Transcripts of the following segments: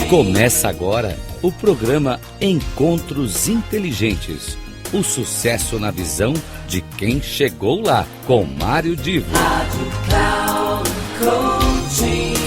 Começa agora o programa Encontros Inteligentes. O sucesso na visão de quem chegou lá, com Mário Divo. Rádio Cloud Coaching.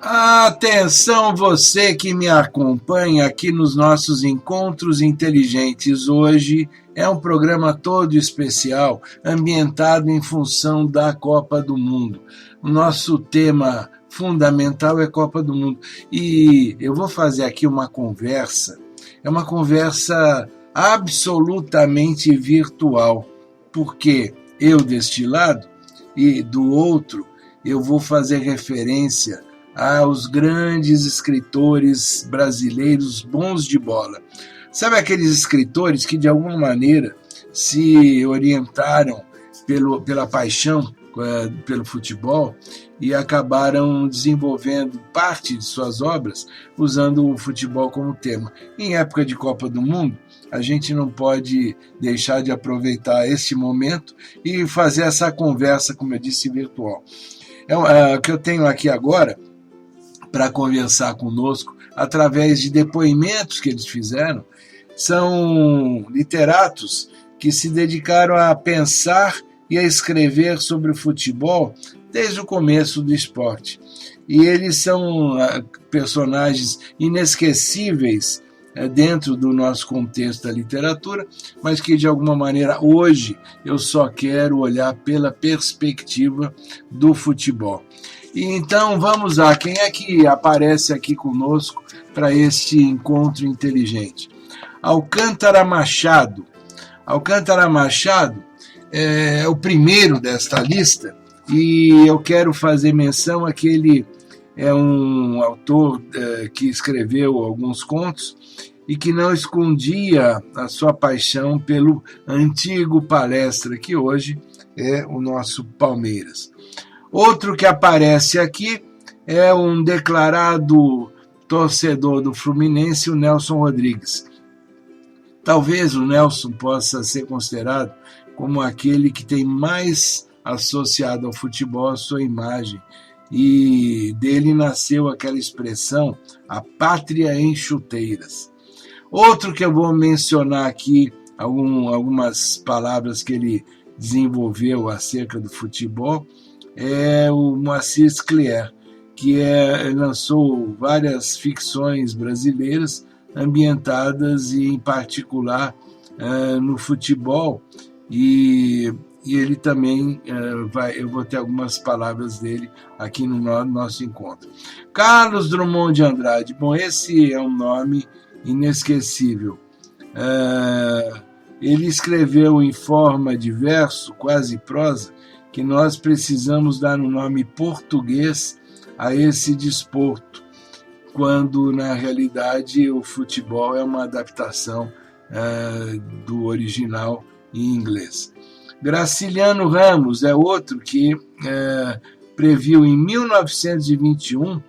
Atenção você que me acompanha aqui nos nossos Encontros Inteligentes. Hoje é um programa todo especial, ambientado em função da Copa do Mundo. O nosso tema fundamental é Copa do Mundo. E eu vou fazer aqui uma conversa, é uma conversa absolutamente virtual, porque eu deste lado e do outro eu vou fazer referência aos grandes escritores brasileiros bons de bola. Sabe aqueles escritores que de alguma maneira se orientaram pela paixão pelo futebol e acabaram desenvolvendo parte de suas obras usando o futebol como tema. Em época de Copa do Mundo, a gente não pode deixar de aproveitar este momento e fazer essa conversa, como eu disse, virtual. O que eu tenho aqui agora para conversar conosco, através de depoimentos que eles fizeram, são literatos que se dedicaram a pensar e a escrever sobre o futebol desde o começo do esporte. E eles são personagens inesquecíveis dentro do nosso contexto da literatura, mas que de alguma maneira hoje eu só quero olhar pela perspectiva do futebol. E então vamos lá, quem é que aparece aqui conosco para este encontro inteligente? Alcântara Machado. Alcântara Machado é o primeiro desta lista e eu quero fazer menção a que ele é um autor que escreveu alguns contos e que não escondia a sua paixão pelo antigo Palestra, que hoje é o nosso Palmeiras. Outro que aparece aqui é um declarado torcedor do Fluminense, o Nelson Rodrigues. Talvez o Nelson possa ser considerado como aquele que tem mais associado ao futebol a sua imagem, e dele nasceu aquela expressão, a pátria em chuteiras. Outro que eu vou mencionar aqui, algumas palavras que ele desenvolveu acerca do futebol, é o Moacir Scliar, que lançou várias ficções brasileiras ambientadas em particular no futebol, e ele também eu vou ter algumas palavras dele aqui no nosso encontro. Carlos Drummond de Andrade, bom, esse é um nome inesquecível. Ele escreveu em forma de verso, quase prosa, que nós precisamos dar um nome português a esse desporto, quando na realidade o futebol é uma adaptação do original em inglês. Graciliano Ramos é outro que previu em 1921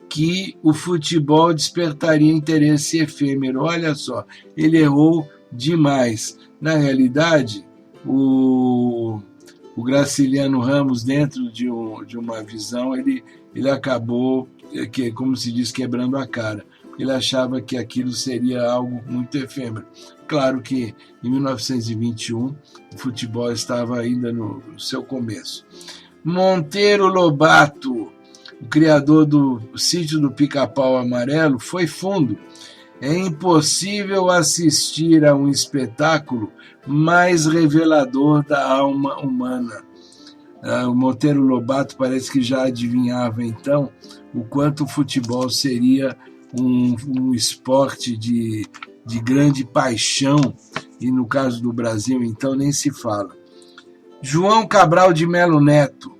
que o futebol despertaria interesse efêmero. Olha só, ele errou demais. Na realidade, o Graciliano Ramos, dentro de uma visão, ele acabou, como se diz, quebrando a cara. Ele achava que aquilo seria algo muito efêmero. Claro que em 1921 o futebol estava ainda no seu começo. Monteiro Lobato, o criador do Sítio do Pica-Pau Amarelo, foi fundo. É impossível assistir a um espetáculo mais revelador da alma humana. O Monteiro Lobato parece que já adivinhava então o quanto o futebol seria um esporte de grande paixão, e no caso do Brasil então nem se fala. João Cabral de Melo Neto,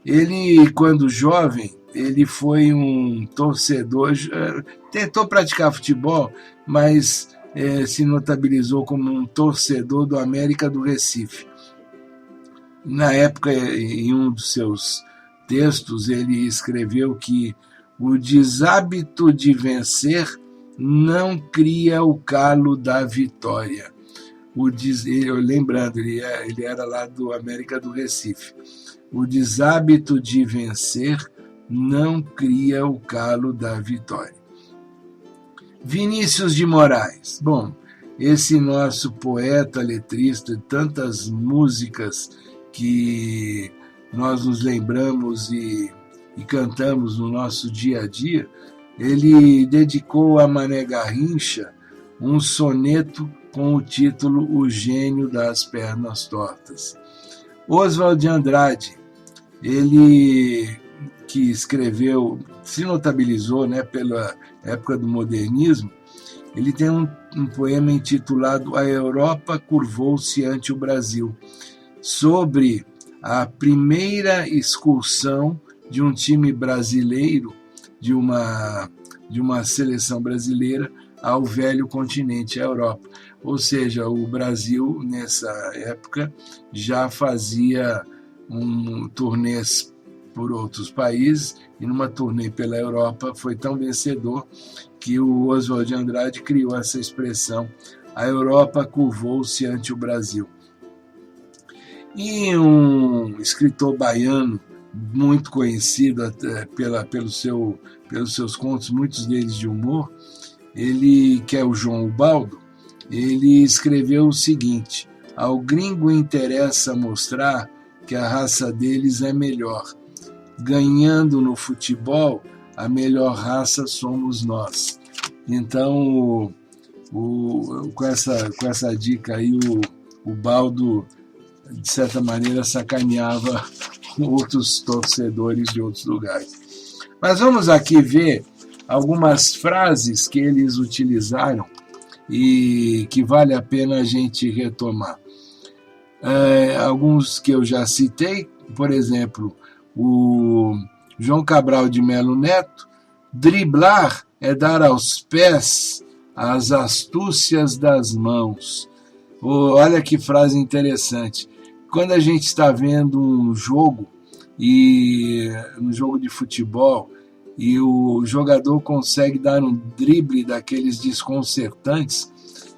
ele quando jovem, ele foi um torcedor, tentou praticar futebol, mas se notabilizou como um torcedor do América do Recife. Na época, em um dos seus textos, ele escreveu que o deshábito de vencer não cria o calo da vitória. Lembrando, ele era lá do América do Recife. o deshábito de vencer não cria o calo da vitória. Vinícius de Moraes. Bom, esse nosso poeta, letrista de tantas músicas que nós nos lembramos e cantamos no nosso dia a dia, ele dedicou a Mané Garrincha um soneto com o título O Gênio das Pernas Tortas. Oswald de Andrade, ele que escreveu, se notabilizou, né, pela época do modernismo, ele tem um poema intitulado A Europa Curvou-se ante o Brasil, sobre a primeira excursão de um time brasileiro, de uma seleção brasileira, ao velho continente, a Europa. Ou seja, o Brasil, nessa época, já fazia turnês por outros países, e numa turnê pela Europa foi tão vencedor que o Oswald de Andrade criou essa expressão, a Europa curvou-se ante o Brasil. E um escritor baiano, muito conhecido pelos seus contos, muitos deles de humor, ele, que é o João Ubaldo, ele escreveu o seguinte: ao gringo interessa mostrar que a raça deles é melhor. Ganhando no futebol, a melhor raça somos nós. Então, com essa dica aí, o Baldo, de certa maneira, sacaneava outros torcedores de outros lugares. Mas vamos aqui ver algumas frases que eles utilizaram e que vale a pena a gente retomar. Alguns que eu já citei, por exemplo, o João Cabral de Melo Neto: driblar é dar aos pés as astúcias das mãos. Olha que frase interessante. Quando a gente está vendo um jogo de futebol, e o jogador consegue dar um drible daqueles desconcertantes,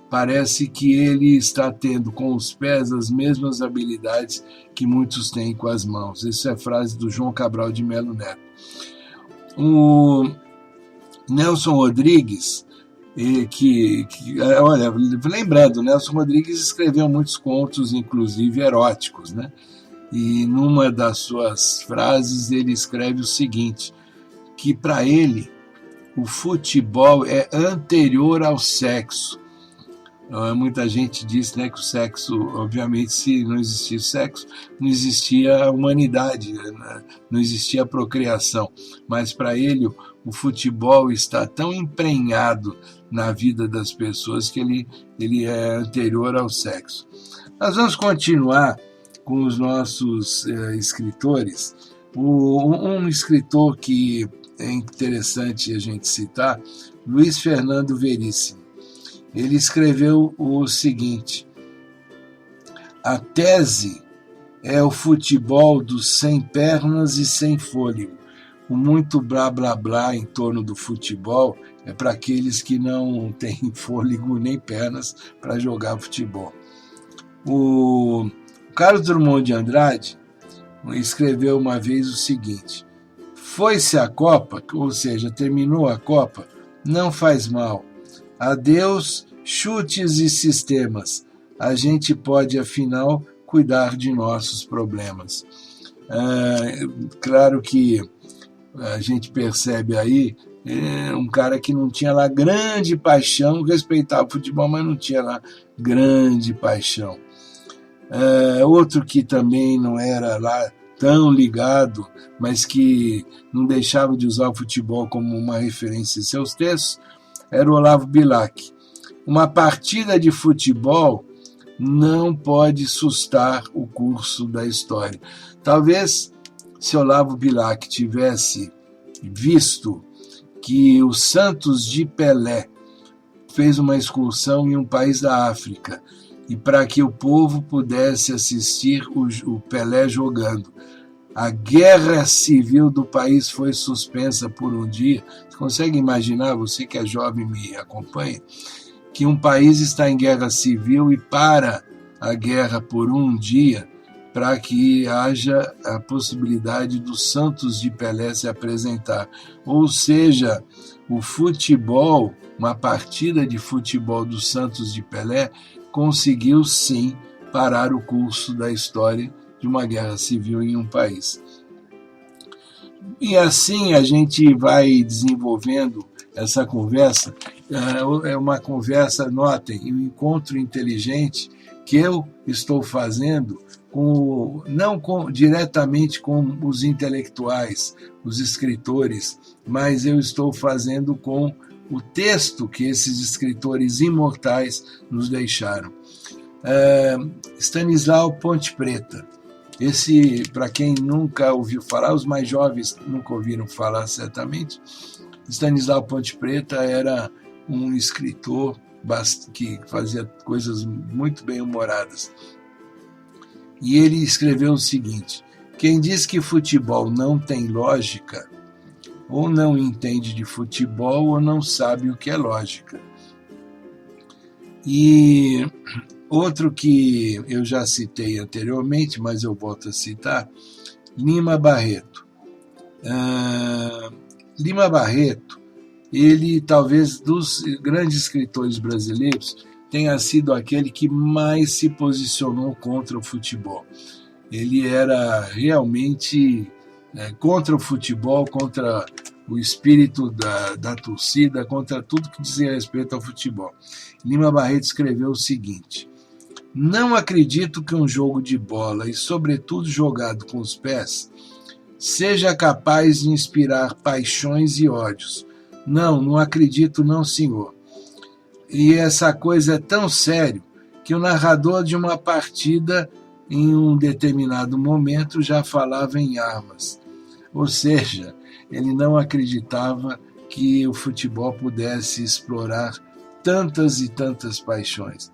parece que ele está tendo com os pés as mesmas habilidades que muitos têm com as mãos. Essa é a frase do João Cabral de Melo Neto. O Nelson Rodrigues, olha, lembrando, Nelson Rodrigues escreveu muitos contos, inclusive eróticos, né? E numa das suas frases ele escreve o seguinte, que para ele o futebol é anterior ao sexo. Muita gente diz, né, que o sexo, obviamente, se não existia sexo, não existia a humanidade, né? Não existia a procriação. Mas para ele o futebol está tão emprenhado na vida das pessoas que ele é anterior ao sexo. Nós vamos continuar com os nossos escritores. Um escritor que é interessante a gente citar, Luiz Fernando Veríssimo. Ele escreveu o seguinte: a tese é o futebol dos sem pernas e sem fôlego. O muito blá blá blá em torno do futebol é para aqueles que não têm fôlego nem pernas para jogar futebol. O Carlos Drummond de Andrade escreveu uma vez o seguinte: foi-se a Copa, ou seja, terminou a Copa, não faz mal. Adeus, chutes e sistemas. A gente pode, afinal, cuidar de nossos problemas. Claro que a gente percebe aí um cara que não tinha lá grande paixão, respeitava o futebol, mas não tinha lá grande paixão. Outro que também não era lá tão ligado, mas que não deixava de usar o futebol como uma referência em seus textos, era o Olavo Bilac. Uma partida de futebol não pode sustar o curso da história. Talvez, se Olavo Bilac tivesse visto que o Santos de Pelé fez uma excursão em um país da África, e para que o povo pudesse assistir o Pelé jogando, a guerra civil do país foi suspensa por um dia. Você consegue imaginar, você que é jovem me acompanha, que um país está em guerra civil e para a guerra por um dia para que haja a possibilidade do Santos de Pelé se apresentar. Ou seja, o futebol, uma partida de futebol do Santos de Pelé, conseguiu sim parar o curso da história de uma guerra civil em um país. E assim a gente vai desenvolvendo essa conversa. É uma conversa, notem, um encontro inteligente que eu estou fazendo não diretamente com os intelectuais, os escritores, mas eu estou fazendo com o texto que esses escritores imortais nos deixaram. Stanislau Ponte Preta. Esse, para quem nunca ouviu falar, os mais jovens nunca ouviram falar certamente, Stanislau Ponte Preta era um escritor que fazia coisas muito bem-humoradas. E ele escreveu o seguinte: quem diz que futebol não tem lógica, ou não entende de futebol, ou não sabe o que é lógica. E outro que eu já citei anteriormente, mas eu volto a citar, Lima Barreto. Lima Barreto, ele talvez dos grandes escritores brasileiros tenha sido aquele que mais se posicionou contra o futebol. Ele era realmente contra o futebol, contra o espírito da torcida, contra tudo que dizia respeito ao futebol. Lima Barreto escreveu o seguinte: não acredito que um jogo de bola, e sobretudo jogado com os pés, seja capaz de inspirar paixões e ódios. Não acredito não, senhor. E essa coisa é tão sério que o narrador de uma partida, em um determinado momento, já falava em armas. Ou seja, ele não acreditava que o futebol pudesse explorar tantas e tantas paixões.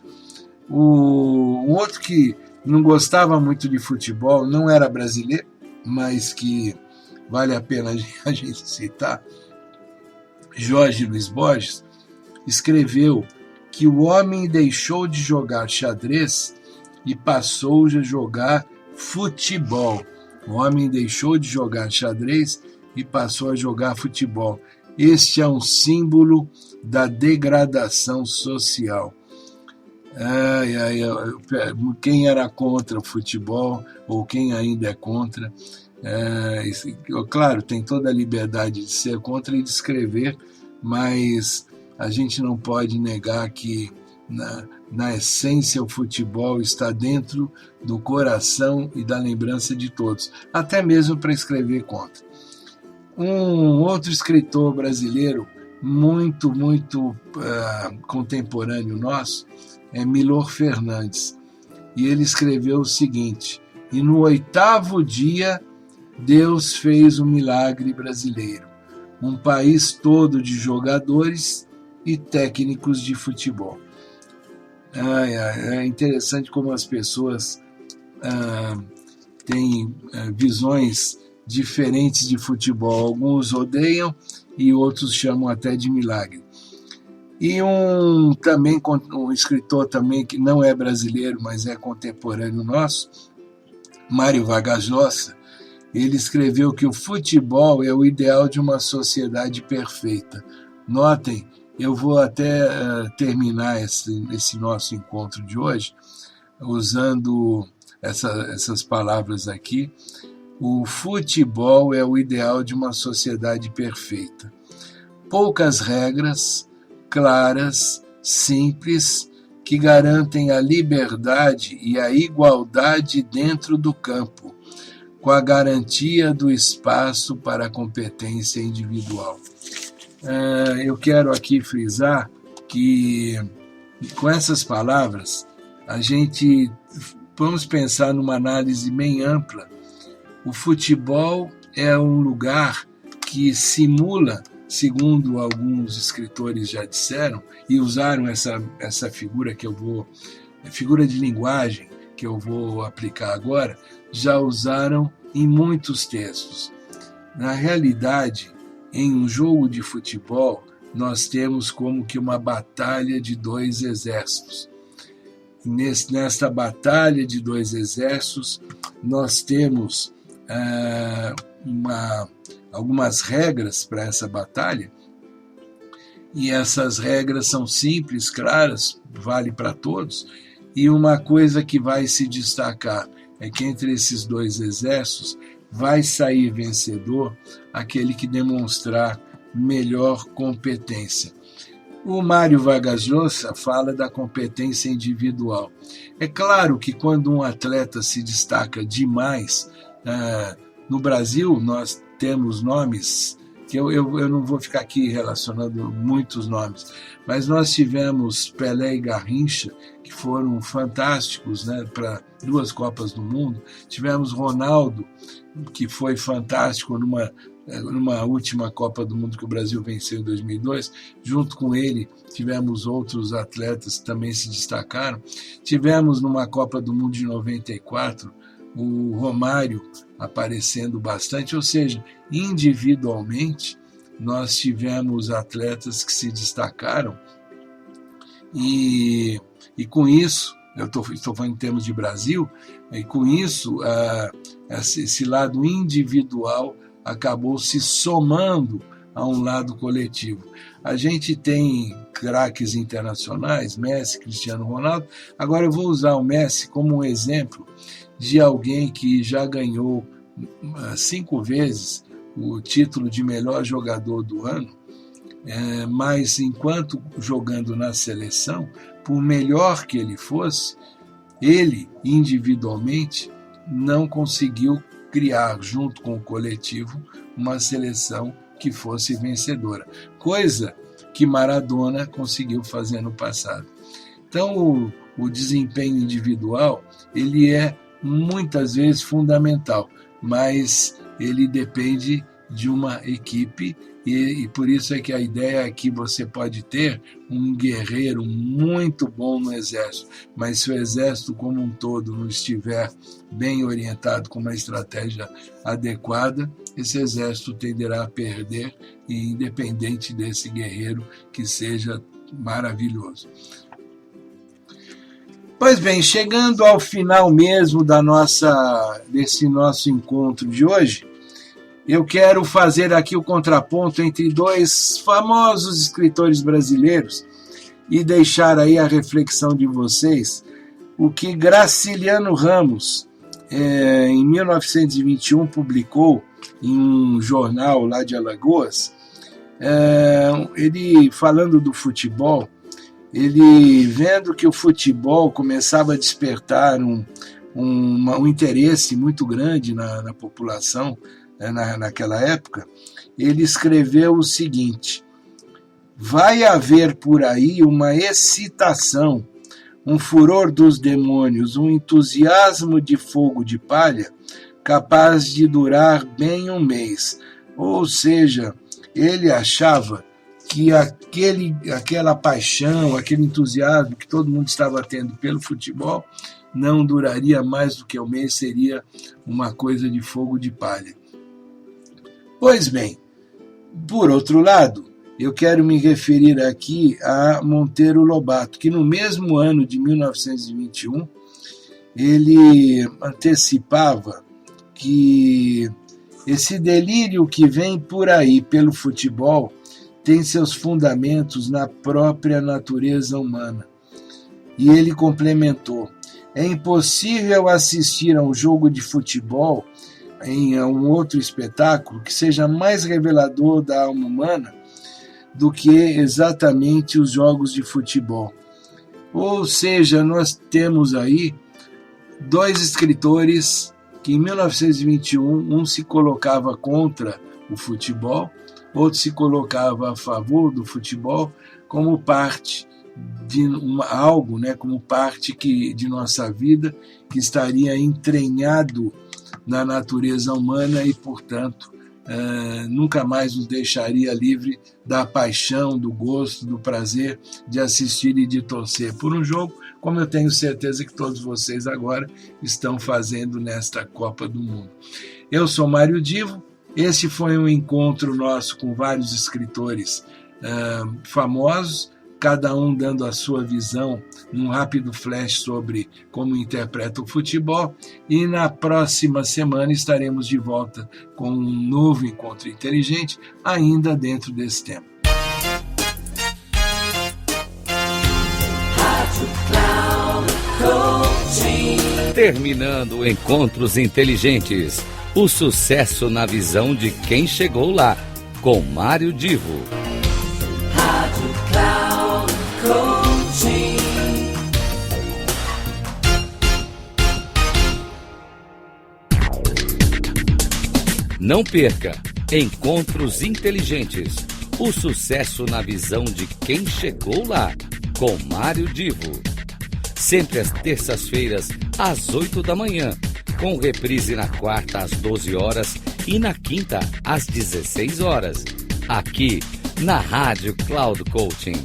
O outro que não gostava muito de futebol, não era brasileiro, mas que vale a pena a gente citar, Jorge Luiz Borges, escreveu que o homem deixou de jogar xadrez e passou a jogar futebol. O homem deixou de jogar xadrez e passou a jogar futebol. Este é um símbolo da degradação social. Quem era contra o futebol, ou quem ainda é contra, claro, tem toda a liberdade de ser contra e de escrever, mas a gente não pode negar que, na essência, o futebol está dentro do coração e da lembrança de todos, até mesmo para escrever contra. Um outro escritor brasileiro muito contemporâneo nosso é Milor Fernandes, e ele escreveu o seguinte: e no 8º dia Deus fez um milagre brasileiro, um país todo de jogadores e técnicos de futebol. É interessante como as pessoas têm visões diferentes de futebol. Alguns odeiam e outros chamam até de milagre. E um escritor também que não é brasileiro, mas é contemporâneo nosso, Mário Vargas Llosa, ele escreveu que o futebol é o ideal de uma sociedade perfeita. Notem, eu vou até terminar esse nosso encontro de hoje usando essas palavras aqui. O futebol é o ideal de uma sociedade perfeita. Poucas regras, claras, simples, que garantem a liberdade e a igualdade dentro do campo, com a garantia do espaço para a competência individual. Eu quero aqui frisar que, com essas palavras, vamos pensar numa análise bem ampla. O futebol é um lugar que simula, segundo alguns escritores já disseram, e usaram essa figura figura de linguagem que eu vou aplicar agora, já usaram em muitos textos. Na realidade, em um jogo de futebol, nós temos como que uma batalha de dois exércitos. nesta batalha de dois exércitos, nós temos algumas regras para essa batalha, e essas regras são simples, claras, vale para todos, e uma coisa que vai se destacar é que entre esses dois exércitos vai sair vencedor aquele que demonstrar melhor competência. O Mário Vargas Llosa fala da competência individual. É claro que quando um atleta se destaca demais, no Brasil nós temos nomes, que eu não vou ficar aqui relacionando muitos nomes, mas nós tivemos Pelé e Garrincha, que foram fantásticos, né, para 2 Copas do Mundo. Tivemos Ronaldo, que foi fantástico numa última Copa do Mundo que o Brasil venceu em 2002. Junto com ele, tivemos outros atletas que também se destacaram. Tivemos numa Copa do Mundo de 94, o Romário aparecendo bastante, ou seja, individualmente, nós tivemos atletas que se destacaram e com isso, eu estou falando em termos de Brasil, e com isso, esse lado individual acabou se somando a um lado coletivo. A gente tem craques internacionais, Messi, Cristiano Ronaldo. Agora eu vou usar o Messi como um exemplo de alguém que já ganhou 5 vezes o título de melhor jogador do ano, mas enquanto jogando na seleção, por melhor que ele fosse, ele individualmente não conseguiu criar, junto com o coletivo, uma seleção que fosse vencedora, coisa que Maradona conseguiu fazer no passado. Então, o desempenho individual, ele é muitas vezes fundamental, mas ele depende de uma equipe, e por isso é que a ideia é que você pode ter um guerreiro muito bom no exército, mas se o exército como um todo não estiver bem orientado com uma estratégia adequada, esse exército tenderá a perder, e independente desse guerreiro que seja maravilhoso. Pois bem, chegando ao final mesmo desse nosso encontro de hoje, eu quero fazer aqui o contraponto entre 2 famosos escritores brasileiros e deixar aí a reflexão de vocês o que Graciliano Ramos, em 1921, publicou em um jornal lá de Alagoas. Ele, falando do futebol, ele vendo que o futebol começava a despertar um interesse muito grande na população, naquela época, ele escreveu o seguinte: vai haver por aí uma excitação, um furor dos demônios, um entusiasmo de fogo de palha capaz de durar bem um mês. Ou seja, ele achava que aquela paixão, aquele entusiasmo que todo mundo estava tendo pelo futebol não duraria mais do que um mês, seria uma coisa de fogo de palha. Pois bem, por outro lado, eu quero me referir aqui a Monteiro Lobato, que no mesmo ano de 1921, ele antecipava que esse delírio que vem por aí pelo futebol tem seus fundamentos na própria natureza humana. E ele complementou: é impossível assistir a um jogo de futebol, em um outro espetáculo, que seja mais revelador da alma humana do que exatamente os jogos de futebol. Ou seja, nós temos aí 2 escritores que em 1921, um se colocava contra o futebol, outro se colocava a favor do futebol, como parte de algo, né, como parte de nossa vida que estaria entranhado na natureza humana e, portanto, nunca mais nos deixaria livre da paixão, do gosto, do prazer de assistir e de torcer por um jogo, como eu tenho certeza que todos vocês agora estão fazendo nesta Copa do Mundo. Eu sou Mário Divo, esse foi um encontro nosso com vários escritores famosos. cada um dando a sua visão num rápido flash sobre como interpreta o futebol. E na próxima semana estaremos de volta com um novo Encontro Inteligente, ainda dentro desse tema. Terminando Encontros Inteligentes, o sucesso na visão de quem chegou lá, com Mário Divo. Rádio Cloud Coaching. Não perca Encontros Inteligentes, o sucesso na visão de quem chegou lá, com Mário Divo. Sempre às terças-feiras, às 8 da manhã, com reprise na quarta às 12 horas e na quinta às 16 horas, aqui na Rádio Cloud Coaching.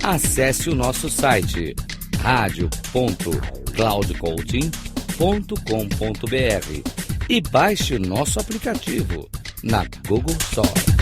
Acesse o nosso site radio.cloudcoaching.com.br e baixe o nosso aplicativo na Google Store.